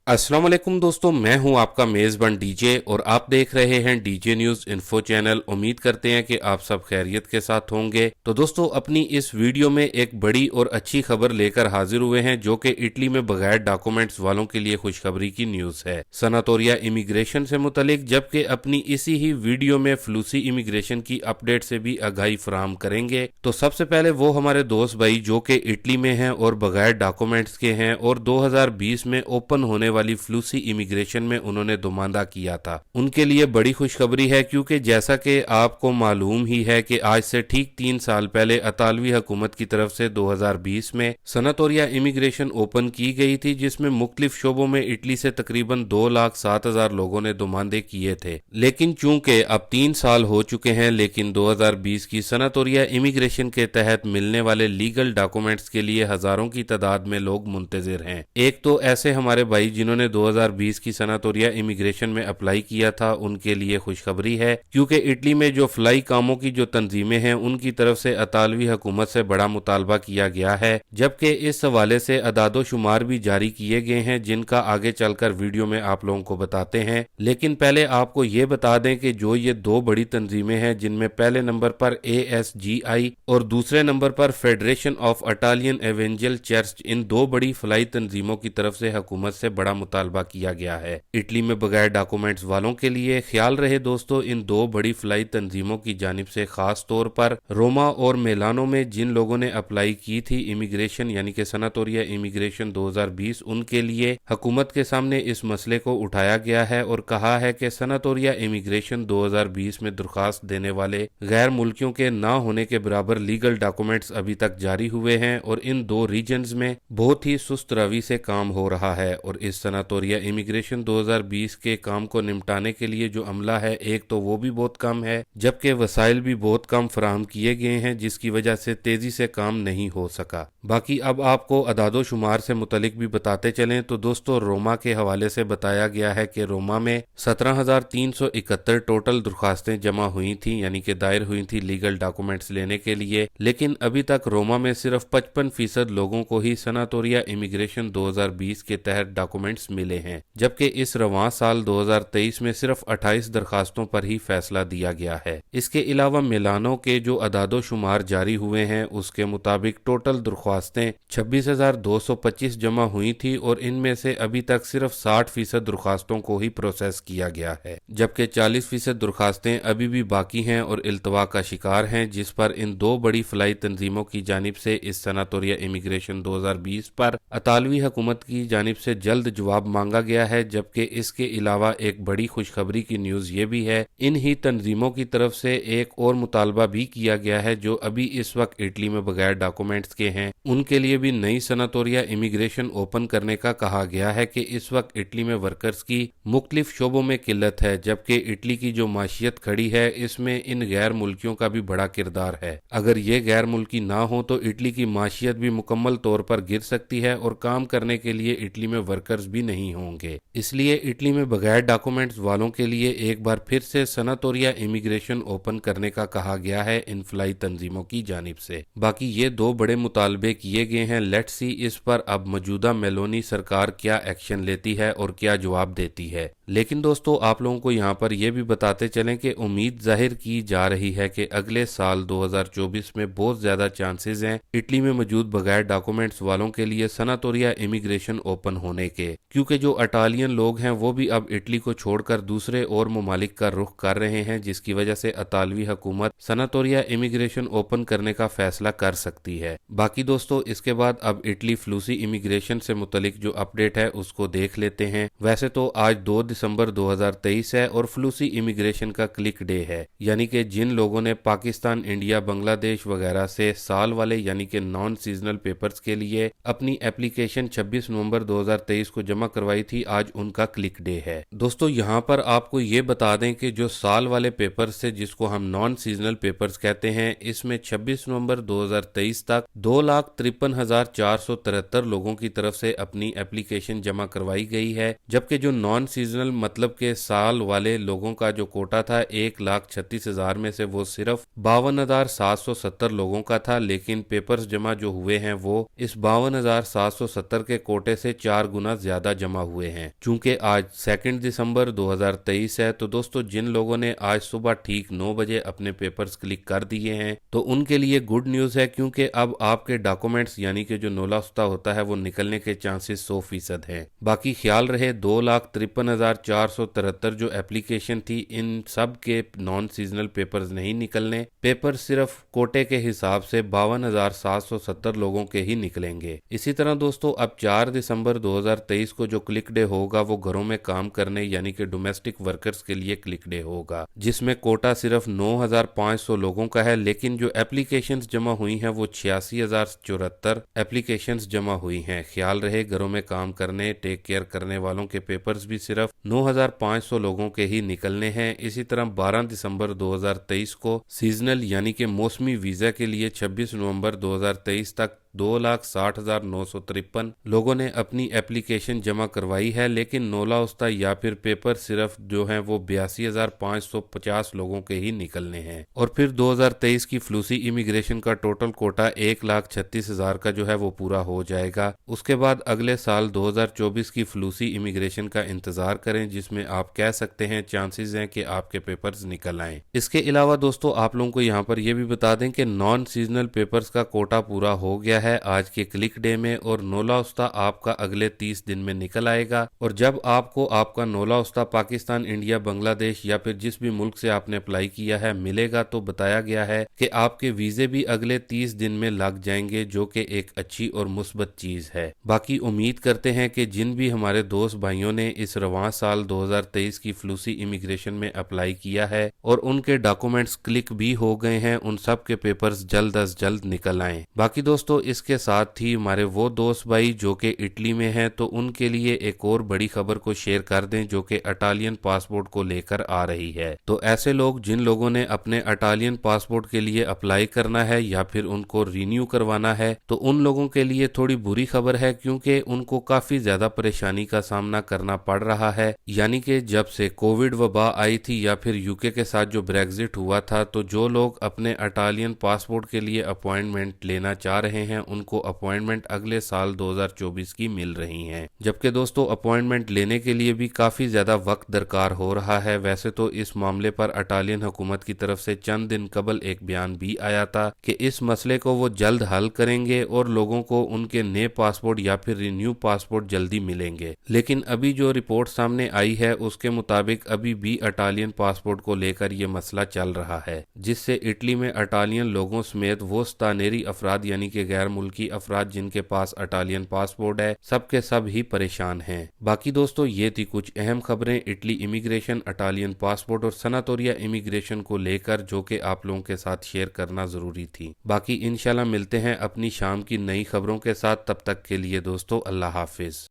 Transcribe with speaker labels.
Speaker 1: अस्सलाम वालेकुम दोस्तों, मैं हूं आपका मेज़बान डीजे और आप देख रहे हैं डीजे न्यूज़ इन्फो चैनल। उम्मीद करते हैं कि आप सब खैरियत के साथ होंगे। तो दोस्तों, अपनी इस वीडियो में एक बड़ी और अच्छी खबर लेकर हाजिर हुए हैं, जो कि इटली में बगैर डॉक्यूमेंट्स वालों के लिए खुशखबरी की न्यूज़ है सनातोरिया इमिग्रेशन से मुतलिक। जबकि अपनी इसी ही वीडियो में फ्लूसी इमिग्रेशन की अपडेट से भी आगाही फराहम करेंगे। तो सबसे पहले वो हमारे दोस्त भाई जो कि इटली में हैं और बगैर डॉक्यूमेंट्स के हैं और 2020 में ओपन होने वाली फ्लूसी इमिग्रेशन में उन्होंने दुमांदा किया था, उनके लिए बड़ी खुशखबरी है। क्योंकि जैसा कि आपको मालूम ही है कि आज से ठीक 3 साल पहले अतालवी हुकूमत की तरफ से 2020 में सनातोरिया इमिग्रेशन ओपन की गई थी, जिसमें मुख्तलिफ शोबों में इटली से तकरीबन 2,07,000 लोगों ने दुमांदे किए थे। लेकिन चूंकि अब 3 साल हो चुके हैं, लेकिन 2020 की सनातोरिया इमिग्रेशन के तहत मिलने वाले लीगल डॉक्यूमेंट्स के लिए हजारों की तादाद में लोग मुंतजिर हैं। एक तो ऐसे हमारे भाई जिन्होंने 2020 की सनातोरिया इमिग्रेशन में अप्लाई किया था, उनके लिए खुशखबरी है। क्योंकि इटली में जो फ्लाई कामों की जो तंजीमें हैं, उनकी तरफ से अतालवी हुकूमत से बड़ा मुतालबा किया गया है, जबकि इस हवाले से अदादो शुमार भी जारी किए गए हैं, जिनका आगे चलकर वीडियो में आप लोगों को बताते हैं। लेकिन पहले आपको ये बता दें कि जो ये दो बड़ी तंजीमें हैं, जिनमें पहले नंबर पर ASGI और दूसरे नंबर पर फेडरेशन ऑफ इटालियन एवेंजल चर्च, इन दो बड़ी फ्लाई तंजीमों की तरफ से हुकूमत से बड़ा मुतालबा किया गया है इटली में बगैर डॉक्यूमेंट्स वालों के लिए। ख्याल रहे दोस्तों, इन दो बड़ी फ्लाई तंजीमों की जानिब से खास तौर पर रोमा और मिलानो में जिन लोगों ने अप्लाई की थी इमिग्रेशन यानी कि सनातोरिया इमिग्रेशन 2020, उनके लिए हुकूमत के सामने इस मसले को उठाया गया है और कहा है कि सनातोरिया इमिग्रेशन 2020 में दरखास्त देने वाले गैर मुल्कियों के ना होने के बराबर लीगल डॉक्यूमेंट्स अभी तक जारी हुए हैं और इन दो रीजन्स में बहुत ही सुस्त रवि से काम हो रहा है। और इस सनातोरिया इमिग्रेशन 2020 के काम को निपटाने के लिए जो अमला है, एक तो वो भी बहुत कम है, जबकि वसाइल भी बहुत कम फराहम किए गए हैं, जिसकी वजह से तेजी से काम नहीं हो सका। बाकी अब आपको अदादो शुमार से मुतलिक भी बताते चलें तो दोस्तों, रोमा के हवाले से बताया गया है कि रोमा में 17,371 टोटल दरखास्तें जमा हुई थी, यानी कि दायर हुई थी लीगल डॉक्यूमेंट्स लेने के लिए। लेकिन अभी तक रोमा में सिर्फ 55% लोगों को ही सनातोरिया इमिग्रेशन 2020 के तहत डॉक्यूमेंट्स मिले हैं, जबकि इस रवां साल 2023 में सिर्फ 28 दरखास्तों पर ही फैसला दिया गया है। इसके अलावा मिलानो के जो अदादो शुमार जारी हुए हैं, उसके मुताबिक टोटल दरख्वास्तें 26,225 जमा हुई थी और इनमें से अभी तक सिर्फ 60% दरखास्तों को ही प्रोसेस किया गया है, जबकि 40% दरखास्तें अभी भी बाकी हैं और इल्तवा का शिकार हैं, जिस पर इन दो बड़ी फ्लाई तंजीमों की जानिब से इस सनातोरिया इमिग्रेशन 2020 पर अतालवी हुकूमत की जानिब से जल्द जवाब मांगा गया है। जबकि इसके अलावा एक बड़ी खुशखबरी की न्यूज़ ये भी है, इन ही तंजीमों की तरफ से एक और मुतालबा भी किया गया है, जो अभी इस वक्त इटली में बगैर डॉक्यूमेंट्स के हैं, उनके लिए भी नई सनातोरिया इमिग्रेशन ओपन करने का कहा गया है कि इस वक्त इटली में वर्कर्स की मुख्तलिफ शोबों में किल्लत है, जबकि इटली की जो माशियत खड़ी है, इसमें इन गैर मुल्कियों का भी बड़ा किरदार है। अगर ये गैर मुल्की ना हो तो इटली की माशियत भी मुकम्मल तौर पर गिर सकती है और काम करने के लिए इटली में वर्कर्स भी नहीं होंगे। इसलिए इटली में बगैर डॉक्यूमेंट्स वालों के लिए एक बार फिर से सनातोरिया इमिग्रेशन ओपन करने का कहा गया है इन फ्लाई तंजीमों की जानिब से। बाकी ये दो बड़े मुतालबे किए गए हैं, लेट्स सी इस पर अब मौजूदा मेलोनी सरकार क्या एक्शन लेती है और क्या जवाब देती है। लेकिन दोस्तों, आप लोगों को यहाँ पर यह भी बताते चलें कि उम्मीद जाहिर की जा रही है कि अगले साल 2024 में बहुत ज्यादा चांसेस हैं इटली में मौजूद बगैर डॉक्यूमेंट्स वालों के लिए सनातोरिया इमिग्रेशन ओपन होने के, क्योंकि जो इटालियन लोग हैं वो भी अब इटली को छोड़कर दूसरे और ममालिक का रुख कर रहे हैं, जिसकी वजह से अतालवी हुकूमत सनातोरिया इमिग्रेशन ओपन करने का फैसला कर सकती है। बाकी दोस्तों, इसके बाद अब इटली फ्लूसी इमिग्रेशन से मुतलिक जो अपडेट है उसको देख लेते हैं। वैसे तो आज 2 दिसंबर 2023 है और फ्लूसी इमिग्रेशन का क्लिक डे है, यानी कि जिन लोगों ने पाकिस्तान, इंडिया, बांग्लादेश वगैरह से साल वाले यानी कि नॉन सीजनल पेपर्स के लिए अपनी एप्लीकेशन 26 नवंबर 2023 को जमा करवाई थी, आज उनका क्लिक डे है। दोस्तों, यहाँ पर आपको ये बता दें कि जो साल वाले पेपर्स से जिसको हम नॉन सीजनल पेपर्स कहते हैं, इसमें 26 नवंबर 2023 तक 2,53,473 लोगों की तरफ से अपनी एप्लीकेशन जमा करवाई गई है, जबकि जो नॉन सीजनल सीजनल मतलब के साल वाले लोगों का जो कोटा था 1,36,000 में से वो सिर्फ 52,770 लोगों का था, लेकिन पेपर्स जमा जो हुए हैं वो इस 52,770 के कोटे से 4 गुना ज्यादा जमा हुए हैं। चूंकि आज 2 दिसंबर 2023 है, तो दोस्तों जिन लोगों ने आज सुबह ठीक 9 बजे अपने पेपर्स क्लिक कर दिए हैं तो उनके लिए गुड न्यूज है, क्योंकि अब आपके डॉक्यूमेंट्स यानी कि जो नोलाफ्ता होता है वो निकलने के चांसेस 100% हैं। बाकी ख्याल रहे 2,53,473 जो एप्लीकेशन थी, इन सब के नॉन सीजनल पेपर्स नहीं निकलने, पेपर सिर्फ कोटे के हिसाब से 52,770 लोगों के ही निकलेंगे। इसी तरह दोस्तों अब 4 दिसंबर 2023 को जो क्लिक डे होगा वो घरों में काम करने यानी कि डोमेस्टिक वर्कर्स के लिए क्लिक डे होगा, जिसमें कोटा सिर्फ 9,500 लोगों का है, लेकिन जो एप्लीकेशंस जमा हुई हैं वो 86,074 एप्लीकेशंस जमा हुई हैं। ख्याल रहे घरों में काम करने टेक केयर करने वालों के पेपर्स भी सिर्फ 9,500 लोगों के ही निकलने हैं। इसी तरह 12 दिसंबर 2023 को सीजनल यानी कि मौसमी वीजा के लिए 26 नवंबर 2023 तक 2,60,953 लोगों ने अपनी एप्लीकेशन जमा करवाई है, लेकिन नोलाउस्ता या फिर पेपर सिर्फ जो हैं वो 82,550 लोगों के ही निकलने हैं। और फिर 2023 की फ्लूसी इमिग्रेशन का टोटल कोटा 1,36,000 का जो है वो पूरा हो जाएगा। उसके बाद अगले साल 2024 की फ्लूसी इमिग्रेशन का इंतजार करें, जिसमें आप कह सकते हैं चांसेस हैं कि आपके पेपर्स निकल आएं। इसके अलावा दोस्तों आप लोगों को यहाँ पर यह भी बता दें कि नॉन सीजनल पेपर्स का कोटा पूरा हो गया है आज के क्लिक डे में, और नोलाउस्ता आपका अगले 30 दिन में निकल आएगा। और जब आपको आपका नोलाउस्ता पाकिस्तान, इंडिया, बांग्लादेश या फिर जिस भी मुल्क से आपने अप्लाई किया है मिलेगा, तो बताया गया है कि आपके वीजे भी अगले 30 दिन में लग जाएंगे, जो कि एक अच्छी और मुस्बत चीज है। बाकी उम्मीद करते हैं कि जिन भी हमारे दोस्त भाइयों ने इस रवां साल 2023 की फ्लूसी इमिग्रेशन में अप्लाई किया है और उनके डॉक्यूमेंट्स क्लिक भी हो गए हैं, उन सब के पेपर्स जल्द अज जल्द निकल आए। बाकी दोस्तों इसके साथ ही हमारे वो दोस्त भाई जो कि इटली में हैं, तो उनके लिए एक और बड़ी खबर को शेयर कर दें जो कि इटालियन पासपोर्ट को लेकर आ रही है। तो ऐसे लोग जिन लोगों ने अपने इटालियन पासपोर्ट के लिए अप्लाई करना है या फिर उनको रिन्यू करवाना है, तो उन लोगों के लिए थोड़ी बुरी खबर है, क्योंकि उनको काफी ज्यादा परेशानी का सामना करना पड़ रहा है। यानी कि जब से कोविड वबा आई थी या फिर यूके के साथ जो ब्रेग्जिट हुआ था, तो जो लोग अपने इटालियन पासपोर्ट के लिए अपॉइंटमेंट लेना चाह रहे हैं उनको अपॉइंटमेंट अगले साल 2024 की मिल रही हैं। जबकि दोस्तों अपॉइंटमेंट लेने के लिए भी काफी ज्यादा वक्त दरकार हो रहा है। वैसे तो इस मामले पर इटालियन हुकूमत की तरफ से चंद दिन कबल एक बयान भी आया था कि इस मसले को वो जल्द हल करेंगे और लोगों को उनके नए पासपोर्ट या फिर रिन्यू पासपोर्ट जल्दी मिलेंगे। लेकिन अभी जो रिपोर्ट सामने आई है उसके मुताबिक अभी भी इटालियन पासपोर्ट को लेकर ये मसला चल रहा है, जिससे इटली में इटालियन लोगों समेत वो स्थानेरी अफराद यानी कि गैर मुल्की अफराद जिनके पास इटालियन पासपोर्ट है सबके सब ही परेशान हैं। बाकी दोस्तों ये थी कुछ अहम खबरें इटली इमिग्रेशन, इटालियन पासपोर्ट और सनातोरिया इमिग्रेशन को लेकर, जो कि आप लोगों के साथ शेयर करना जरूरी थी। बाकी इंशाल्लाह मिलते हैं अपनी शाम की नई खबरों के साथ, तब तक के लिए दोस्तों अल्लाह हाफिज।